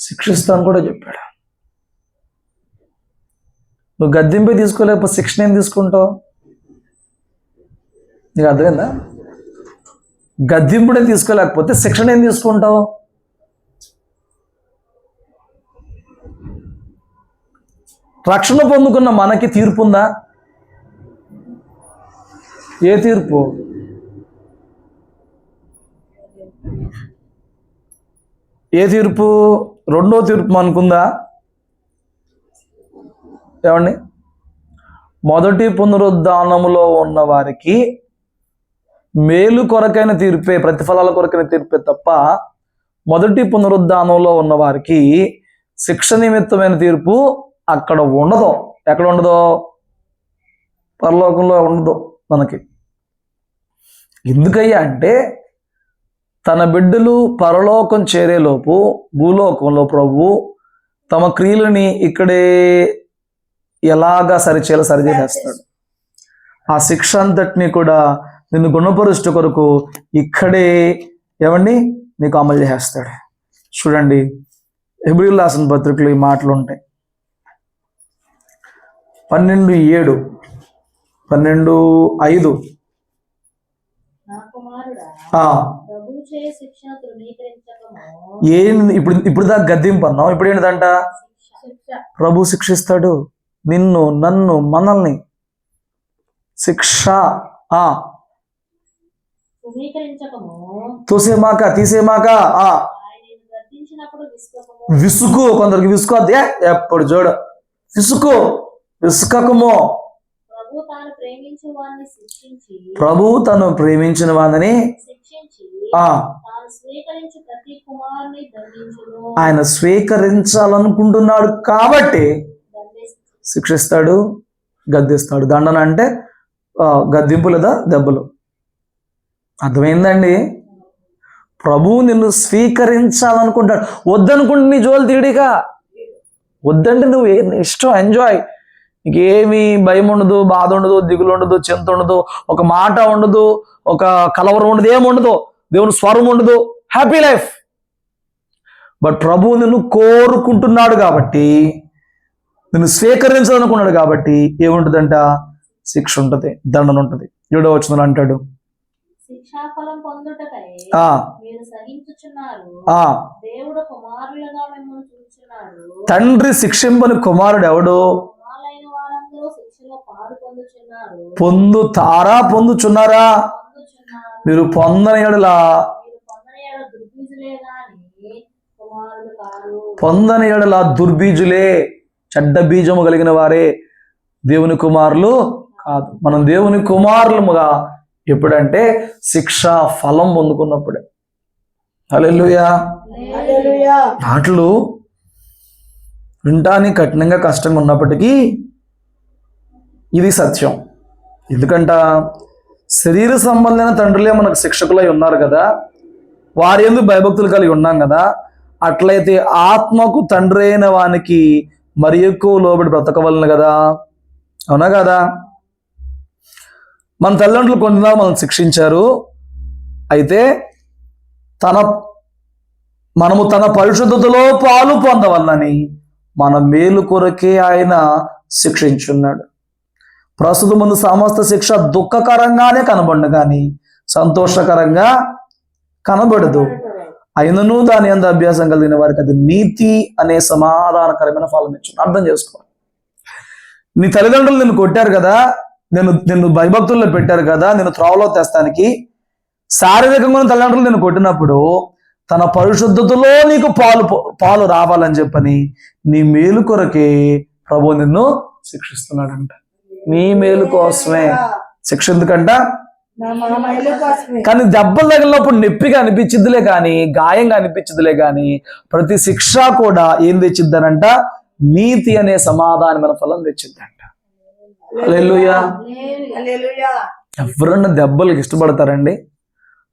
శిక్షిస్తాను కూడా చెప్పాడు. నువ్వు గద్దింపే తీసుకోలేకపోతే శిక్షణ ఏం తీసుకుంటావు? నీకు అర్థమైందా? గద్దింపుడే తీసుకోలేకపోతే శిక్షణ ఏం తీసుకుంటావు? రక్షణ పొందుకున్న మనకి తీర్పు ఉందా? ఏ తీర్పు? ఏ తీర్పు? రెండో తీర్పు మనకుందా? ఏమండి? మొదటి పునరుద్ధానములో ఉన్న వారికి మేలు కొరకైన తీర్పే, ప్రతిఫలాల కొరకైన తీర్పే తప్ప మొదటి పునరుద్ధానంలో ఉన్న వారికి శిక్ష నిమిత్తమైన తీర్పు అక్కడ ఉండదు. ఎక్కడ ఉండదో? పరలోకంలో ఉండదు మనకి. ఎందుకయ్యా అంటే, తన బిడ్డలు పరలోకం చేరేలోపు భూలోకంలో ప్రభు తమ క్రియలని ఇక్కడే ఎలాగా సరిచేసేస్తాడు. ఆ శిక్ష అంతటిని కూడా నిన్ను గుణపరుష్ట కొరకు ఇక్కడే ఏమండి నీకు అమలు చేస్తాడు. చూడండి, హెబ్రీయులకు రాసిన పత్రికలో ఈ మాటలు ఉంటాయి. 12:7, 12:5. ఇప్పుడు దాకా గద్దింపు అన్నావు, ఇప్పుడు ఏంటంట? ప్రభు శిక్షిస్తాడు నిన్ను, నన్ను, మనల్ని. శిక్ష తోసేమాక, తీసేమాక. విసుగు, కొందరికి విసుగు. అదే ఎప్పుడు చూడ విసుకకము. ప్రభు తను ప్రేమించిన వారిని ఆయన స్వీకరించాలనుకుంటున్నాడు కాబట్టి శిక్షిస్తాడు, గద్దిస్తాడు. దండన అంటే గద్దింపు లేదా దెబ్బలు. అర్థమైందండి? ప్రభువు నిన్ను స్వీకరించాలనుకుంటాడు. వద్దనుకుంటే నీ జోలు తీడిగా. వద్దంటే నువ్వు ఇష్టం ఎంజాయ్. నీకేమీ భయం ఉండదు, బాధ ఉండదు, దిగులు ఉండదు, చింత ఉండదు, ఒక మాట ఉండదు, ఒక కలవరం ఉండదు, ఏముండదు, దేవుని స్వరం ఉండదు, హ్యాపీ లైఫ్. బట్ ప్రభువు నిన్ను కోరుకుంటున్నాడు కాబట్టి, నిన్ను స్వీకరించాలనుకున్నాడు కాబట్టి ఏముంటుందంట? శిక్ష ఉంటుంది, దండన ఉంటుంది. 7వ వచనంలో అంటాడు, శిక్షాఫలం పొందుటకై మీరు సహించుచున్నారు, దేవుడు కుమారులుగా మిమ్మల్ని చూచుచున్నాడు. తండ్రి శిక్షింపని కుమారుడు ఎవడు? కుమారులైన వారందరూ శిక్షలో పాలు పొందుచున్నారు. పొందుతారా? పొందుచున్నారా? మీరు పొందని ఎడలా దుర్బీజులే గాని కుమారులు కాదు. పొందని ఎడల దుర్బీజులే, చెడ్డ బీజము కలిగిన వారే దేవుని కుమారులు కాదు. మనం దేవుని కుమారులముగా ఎప్పుడంటే శిక్షా ఫలం పొందుకున్నప్పుడే. హల్లెలూయా. మాటలు వింటానికి కఠినంగా కష్టంగా ఉన్నప్పటికీ ఇది సత్యం. ఎందుకంట శరీర సంబంధమైన తండ్రులే మనకు శిక్షకులై ఉన్నారు కదా, వారి యందు భయభక్తులు కలిగి ఉన్నాం కదా. అట్లయితే ఆత్మకు తండ్రి అయిన వానికి మరి ఎక్కువ లోబడి బ్రతకవలను కదా, అవునా కదా? మన తల్లిదండ్రులు కొంతమంది మనం శిక్షించారు. అయితే మనము తన పరిశుద్ధతలో పాలు పొందవలనని మన మేలు కొరకే ఆయన శిక్షించున్నాడు. ప్రస్తుతం ముందు సమస్త శిక్ష దుఃఖకరంగానే కనబడను కానీ సంతోషకరంగా కనబడదు. అయినను దాని అంత అభ్యాసం కలిగిన వారికి అది నీతి అనే సమాధానకరమైన ఫలం ఇచ్చు. అర్థం చేసుకోవాలి. నీ తల్లిదండ్రులు నిన్ను కొట్టారు కదా, నిన్ను భయభక్తుల్లో పెట్టారు కదా, నిన్ను త్రోవలో తెస్తానికి. శారీరకంగా తల్లిదండ్రులు నిన్ను కొట్టినప్పుడు తన పరిశుద్ధతలో నీకు పాలు రావాలని చెప్పని నీ మేలు కొరకే ప్రభు నిన్ను శిక్షిస్తున్నాడంట. నీ మేలు కోసమే శిక్ష. ఎందుకంట? కానీ దెబ్బలు తగిలినప్పుడు నొప్పిగా అనిపించిద్దిలే కానీ, గాయంగా అనిపించిద్దిలే కానీ, ప్రతి శిక్ష కూడా ఏం తెచ్చిద్దనంట? నీతి అనే సమాధానమైన ఫలం తెచ్చిద్దంట. హల్లెలూయా. ఎవరన్నా దెబ్బలకు ఇష్టపడతారండి?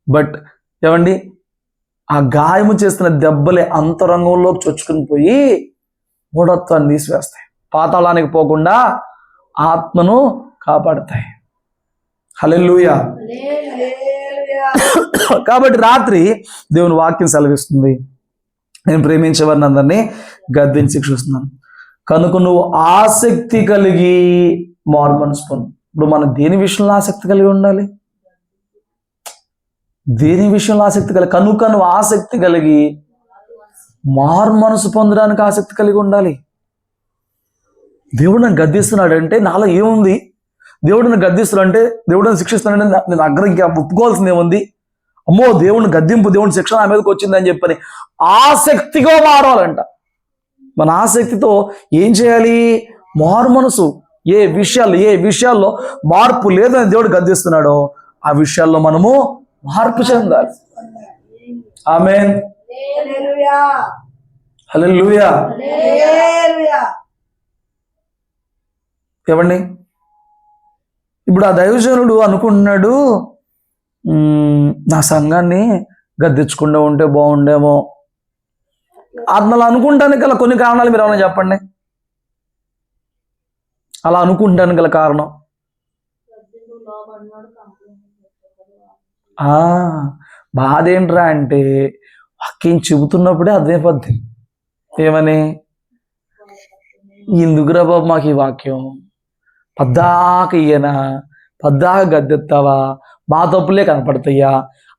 బట్ ఏమండి, ఆ గాయము చేస్తున్న దెబ్బలే అంతరంగంలోకి చొచ్చుకుని పోయి మూఢత్వాన్ని తీసివేస్తాయి, పాతాళానికి పోకుండా ఆత్మను కాపాడతాయి. హల్లెలూయా. కాబట్టి రాత్రి దేవుని వాక్యం సెలవిస్తుంది, నేను ప్రేమించేవారిని అందరినీ గద్దించి శిక్షిస్తున్నాను కనుక నువ్వు ఆసక్తి కలిగి మార్మనసు పొందు. ఇప్పుడు మనం దేని విషయంలో ఆసక్తి కలిగి ఉండాలి? దేని విషయంలో ఆసక్తి కలిగి? కనుక నువ్వు ఆసక్తి కలిగి మార్మనసు పొందడానికి ఆసక్తి కలిగి ఉండాలి. దేవుడు నన్ను గద్దిస్తున్నాడు అంటే నాలో ఏముంది? దేవుడు నన్ను గద్దిస్తున్నాడు అంటే, దేవుడు నన్ను శిక్షిస్తున్నాడంటే నేను అగ్రహించి ఒప్పుకోవాల్సింది ఏముంది? అమ్మో దేవుని గద్దింపు, దేవుని శిక్ష నా మీదకి వచ్చిందని చెప్పని ఆసక్తిగా మారాలంట. మన ఆసక్తితో ఏం చేయాలి? మార్మనసు. ఏ విషయాల్లో మార్పు లేదని దేవుడు గద్దిస్తున్నాడో ఆ విషయాల్లో మనము మార్పు చెందాలి. ఆమేన్. హల్లెలూయా. ఏమండి, ఇప్పుడు ఆ దైవజనుడు అనుకుంటున్నాడు, నా సంఘాన్ని గద్దించకుండా ఉంటే బాగుండేమో. అలా అనుకుంటానికి గల కొన్ని కారణాలు మీరు ఏమైనా చెప్పండి. అలా అనుకుంటానికి గల కారణం బాధ ఏంట్రా అంటే, వాక్యం చెబుతున్నప్పుడే అర్థమైపోద్ది. ఏమని? ఎందుకురా బాబు మాకు ఈ వాక్యం, పద్దాక ఇయ్యనా, పద్దాక గద్దెత్తావా, మా తప్పులే కనపడతాయా?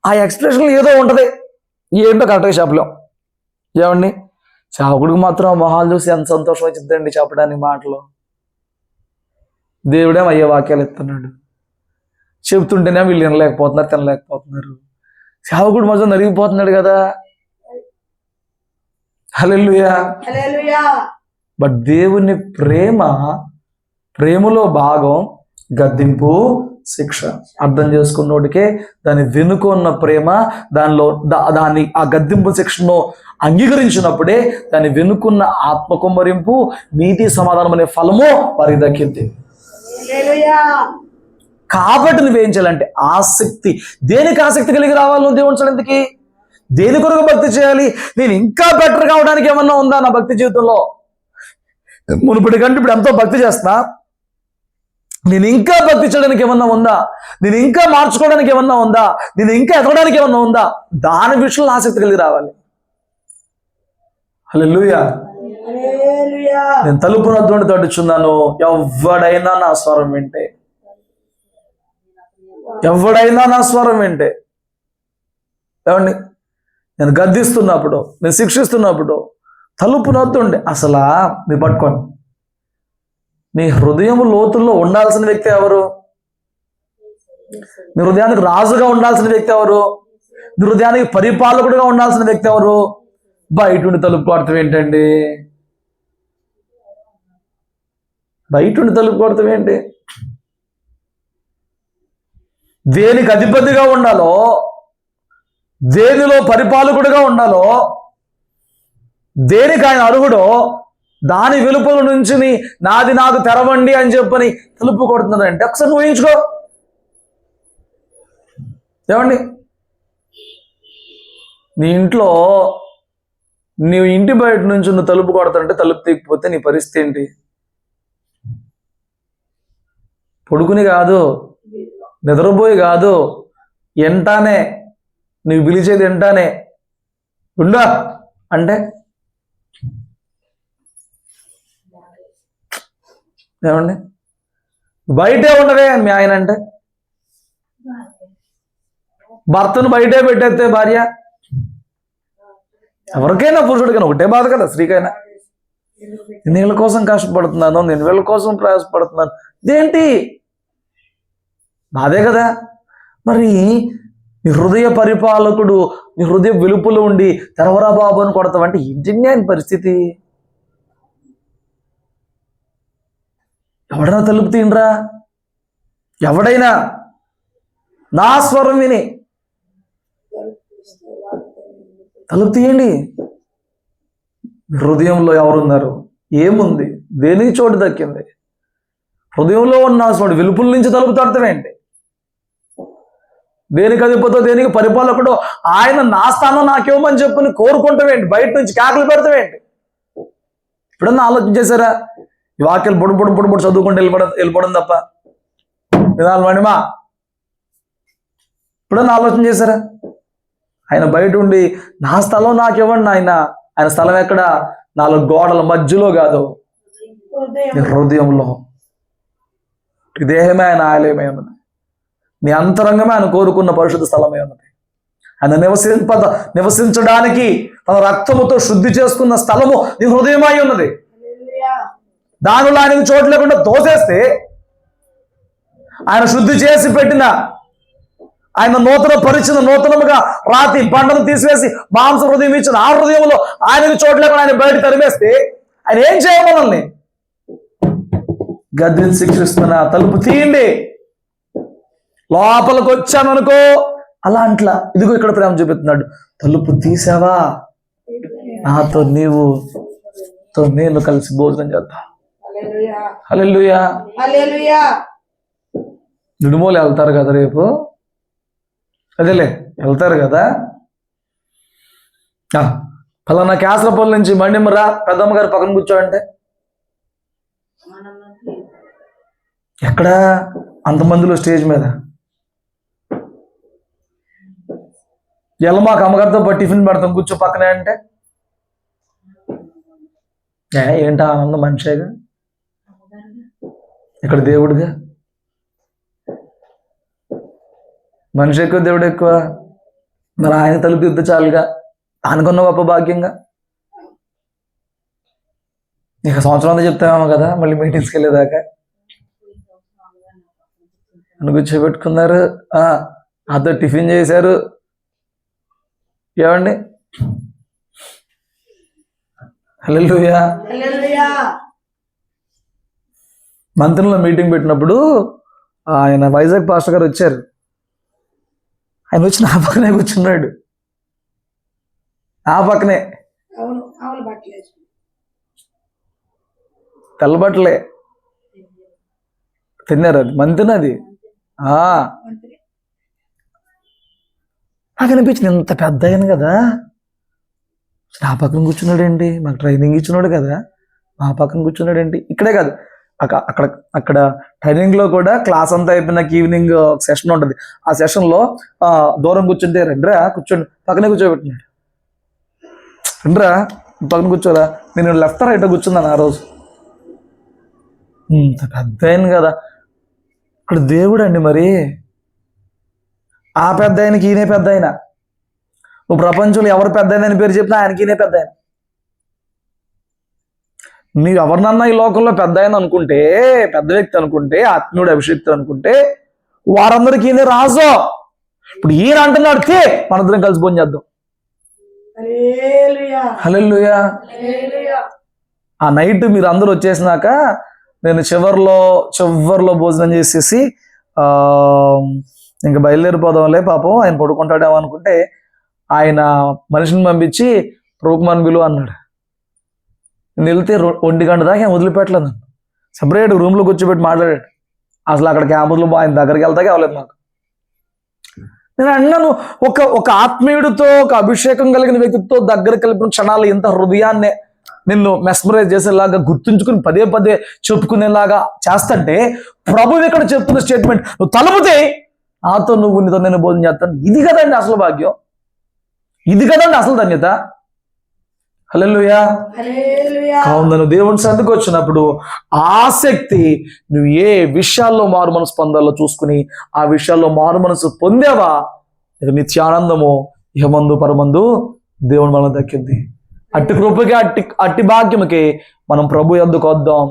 ఆ ఎక్స్ప్రెషన్లు ఏదో ఉంటుంది, ఏంటో కరెక్ట్గా చెప్పలేం. ఏమండి, చావుకుడికి మాత్రం మొహాలు చూసి ఎంత సంతోషం వచ్చిందండి చెప్పడానికి మాటలు. దేవుడే అయ్యే వాక్యాలు ఇస్తున్నాడు, చెబుతుంటేనే వీళ్ళు వినలేకపోతున్నారు, తినలేకపోతున్నారు. చావుకుడు మాత్రం నలిగిపోతున్నాడు కదా. హల్లెలూయా. బట్ దేవుని ప్రేమలో భాగం గద్దింపు, శిక్ష. అర్థం చేసుకున్నోడికే దాని వెనుకున్న ప్రేమ, దాన్ని ఆ గద్దింపు శిక్షను అంగీకరించినప్పుడే దాని వెనుకున్న ఆత్మకుమ్మరింపు, నీతి సమాధానం అనే ఫలము వారికి దక్కింది. కాబట్టి నువ్వేం చేయాలంటే ఆసక్తి, దేనికి ఆసక్తి కలిగి రావాలి నువ్వు దేవుని సన్నిధికి? దేని కొరకు భక్తి చేయాలి? నేను ఇంకా బెటర్ కావడానికి ఏమన్నా ఉందా నా భక్తి జీవితంలో? మునుపటి కంటే ఇప్పుడు ఎంతో భక్తి చేస్తున్నా, నేను ఇంకా భక్తి చేయడానికి ఏమన్నా ఉందా? నేను ఇంకా మార్చుకోవడానికి ఏమన్నా ఉందా? నేను ఇంకా ఎదగడానికి ఏమన్నా ఉందా? దాని విషయంలో ఆసక్తి కలిగి రావాలి. హల్లెలూయా. హల్లెలూయా. నేను తలుపు నద్దుండి తట్టుచున్నాను, ఎవడైనా నా స్వరం వింటే, ఎవడైనా నా స్వరం వింటే. ఏమండి, నేను గద్దిస్తున్నప్పుడు, నేను శిక్షిస్తున్నప్పుడు తలుపు నొత్తుండే అసలు మీరు పట్టుకోండి. నీ హృదయం లోతుల్లో ఉండాల్సిన వ్యక్తి ఎవరు? నీ హృదయానికి రాజుగా ఉండాల్సిన వ్యక్తి ఎవరు? నీ హృదయానికి పరిపాలకుడుగా ఉండాల్సిన వ్యక్తి ఎవరు? బయట ఉండి తలుపు కొడతాం ఏంటండి? బయట ఉండి తలుపు కొడతాం ఏంటి? దేనికి అధిపతిగా ఉండాలో, దేనిలో పరిపాలకుడిగా ఉండాలో, దేనికి ఆయన అర్హుడో దాని వెలుపల నుంచి నాది నాకు తెరవండి అని చెప్పని తలుపు కొడుతున్నాడంటే ఒకసారి నువ్వు ఊహించుకో. ఏమండి, నీ ఇంట్లో నీవు ఇంటి బయట నుంచి నువ్వు తలుపు కొడతానంటే తలుపు తీయకపోతే నీ పరిస్థితి ఏంటి? పడుకుని కాదు, నిద్రపోయి కాదు, ఎంటానే నువ్వు పిలిచేది ఎంటానే ఉండా అంటే ఏమండి, బయటే ఉండవే మీ ఆయన అంటే, భర్తను బయటే పెట్టేస్తే భార్య, ఎవరికైనా పురుషుడికైనా ఒకటే బాధ కదా, స్త్రీకైనా. నేను వీళ్ళ కోసం కష్టపడుతున్నాను, నేను వీళ్ళ కోసం ప్రయాసపడుతున్నాను, ఇదేంటి బాధే కదా. మరి నీ హృదయ పరిపాలకుడు నీ హృదయ వెలుపులు ఉండి తెరవరా బాబు అని కొడతావంటే ఏంటి ఆయన పరిస్థితి? ఎవడైనా తలుపు తీయండిరా, ఎవడైనా నా స్వరం విని తలుపు తీయండి. హృదయంలో ఎవరున్నారు? ఏముంది? దేనికి చోటు దక్కింది? హృదయంలో ఉన్న చోటు వెలుపుల నుంచి తలుపు తడతామేంటి? దేనికి అధిపతో దేనికి పరిపాలకుడో ఆయన నా స్థానం నాకేమని చెప్పని కోరుకుంటామేంటి? బయట నుంచి కేకలు పెడతామేంటి? ఇప్పుడన్నా ఆలోచన చేశారా? ఈ వాక్యాలు బుడు చదువుకుంటూ వెళ్ళిపోవడం తప్ప వినాలి మణిమా. ఇప్పుడన్నా ఆలోచన చేశారా? ఆయన బయట ఉండి నా స్థలం నాకివ్వండి ఆయన. ఆయన స్థలం ఎక్కడ? 4 గోడల మధ్యలో కాదు, హృదయంలో. ఈ దేహమే ఆయన ఆలయమై ఉన్నది, నీ అంతరంగమే ఆయన కోరుకున్న పరిశుద్ధ స్థలమై ఉన్నది. ఆయన నివసించడానికి తన రక్తముతో శుద్ధి చేసుకున్న స్థలము నీ హృదయమై ఉన్నది. దానిలో ఆయనకు చోటు లేకుండా తోసేస్తే, ఆయన శుద్ధి చేసి పెట్టిన, ఆయన నూతన పరిచిన, నూతనముగా రాతి బండను తీసివేసి మాంస హృదయం ఇచ్చిన ఆ హృదయంలో ఆయనకు చోటు లేకుండా ఆయన బయట తరిమేస్తే ఆయన ఏం చేయమని? గద్దిని శిక్షిస్తున్నా, తలుపు తీయండి. లోపలికి వచ్చామనుకో అలా అంట్లా. ఇదిగో ఇక్కడ ప్రేమ చూపిస్తున్నాడు, తలుపు తీసావా, నాతో నేను కలిసి భోజనం చేద్దాం. హల్లెలూయా. హల్లెలూయా. నిడుమూలు వెళ్తారు కదా రేపు, అదేలే వెళ్తారు కదా. ఫలానా క్యాసరపల్లి నుంచి మండిమరా పెద్దమ్మ గారు పక్కన కూర్చోంటే ఎక్కడ అంతమందిలో స్టేజ్ మీద మాకు అమ్మగారితో పాటు టిఫిన్ పెడతాం కూర్చో పక్కనే అంటే ఏంటా ఆనందం? మనిషిగా ఇక్కడ దేవుడిగా, మనిషి ఎక్కువ దేవుడు ఎక్కువ. మరి ఆయన తలుపు యుద్ధ చాలుగా, దానికన్నా గొప్ప భాగ్యంగా. ఇక సంవత్సరం అంతా చెప్తామేమో కదా, మళ్ళీ మీటింగ్స్కి వెళ్ళేదాకా అని కూర్చోబెట్టుకున్నారు, అదో టిఫిన్ చేశారు. ఏమండి? హల్లెలూయా. మంత్రంలో మీటింగ్ పెట్టినప్పుడు ఆయన వైజాగ్ పాస్టర్ గారు వచ్చారు. ఆయన వచ్చి నా పక్కనే కూర్చున్నాడు, నా పక్కనే. తెల్లబట్టలే తిన్నారు, అది మంతిన, అది నాకు అనిపించింది, ఇంత పెద్ద అయ్యాను కదా, నా పక్కన కూర్చున్నాడేంటి, మాకు ట్రైనింగ్ ఇచ్చినాడు కదా, మా పక్కన కూర్చున్నాడేంటి. ఇక్కడే కాదు, అక్కడ అక్కడ ట్రైనింగ్లో కూడా క్లాస్ అంతా అయిపోయినాక ఈవినింగ్ ఒక సెషన్ ఉంటుంది. ఆ సెషన్లో దూరం కూర్చుంటే రండిరా కూర్చోండి, పక్కనే కూర్చోబెట్టినాడు. రండిరా పక్కన కూర్చోరా, నేను లెఫ్ట్ రైట్ కూర్చున్నాను ఆ రోజు. ఇంత పెద్ద అయింది కదా. ఇక్కడ దేవుడు అండి, మరి ఆ పెద్ద ఆయనకి ఈయనే పెద్ద ఆయన. నువ్వు ప్రపంచంలో ఎవరు పెద్ద ఆయన పేరు చెప్పినా ఆయనకి ఈయనే పెద్ద ఆయన. నీవు ఎవరినన్నా ఈ లోకంలో పెద్ద ఆయన అనుకుంటే, పెద్ద వ్యక్తి అనుకుంటే, ఆత్మీయుడు అభిషేక్తుడు అనుకుంటే, వారందరికీ ఈయన రాజు. ఇప్పుడు ఈయన అంటున్నాడు, తే మనందరం కలిసి భోజనం చేద్దాం. హల్లెలూయా. ఆ నైట్ మీరు అందరూ వచ్చేసినాక నేను చివర్లో భోజనం చేసేసి ఇంకా బయలుదేరిపోదాంలే, పాపం ఆయన పడుకుంటాడేమో అనుకుంటే ఆయన మనిషిని పంపించి ప్రభుకుమార్ని పిలువు అన్నాడు. నేను వెళ్తే 1 గంట దాకా ఏం వదిలిపెట్టలేదు. నన్ను సపరేట్ రూమ్లో కూర్చోబెట్టి మాట్లాడాడు. అసలు అక్కడ క్యాంపస్లో ఆయన దగ్గరికి వెళ్తాకే అవ్వలేదు నాకు. నేను అన్నాను, ఒక ఆత్మీయుడితో, ఒక అభిషేకం కలిగిన వ్యక్తితో దగ్గర కలిపిన క్షణాలు ఇంత హృదయాన్నే నిన్ను మెస్మరైజ్ చేసేలాగా, గుర్తుంచుకుని పదే పదే చెప్పుకునేలాగా చేస్తుంటే, ప్రభువు ఇక్కడ చెప్తున్న స్టేట్మెంట్, నువ్వు తలుపుతే నాతో నీతో నేను భోజనం చేస్తాను. ఇది కదండి అసలు భాగ్యం, ఇది కదండి అసలు ధన్యత. హల్లెలూయా. కావున నువ్వు దేవుని సన్నిధికి వచ్చినప్పుడు ఆసక్తి, నువ్వు ఏ విషయాల్లో మారు మనసు పొందాలో చూసుకుని ఆ విషయాల్లో మారు మనసు పొందావా, ఇక నిత్యానందము ఇహమందు పరమందు దేవుని మనం దక్కింది. అట్టి కృపకి అట్టి భాగ్యముకి మనం ప్రభు యొద్దకు వద్దాం.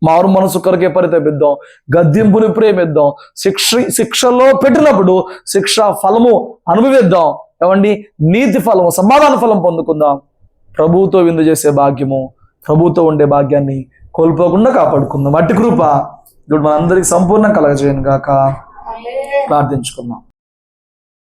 మారు మనసు కొరకే పరితపిద్దాం, గద్దింపుని ప్రేమిద్దాం, శిక్షలో పెట్టినప్పుడు శిక్ష ఫలము అనుభవిద్దాం. ఏమండి, నీతి ఫలము, సమాధాన ఫలం పొందుకుందాం. ప్రభువుతో విందు చేసే భాగ్యము, ప్రభువుతో ఉండే భాగ్యాన్ని కోల్పోకుండా కాపాడుకుందాం. అట్టి కృప ఇప్పుడు మనందరికి సంపూర్ణంగా కలగజేయను గాక. ప్రార్థించుకుందాం.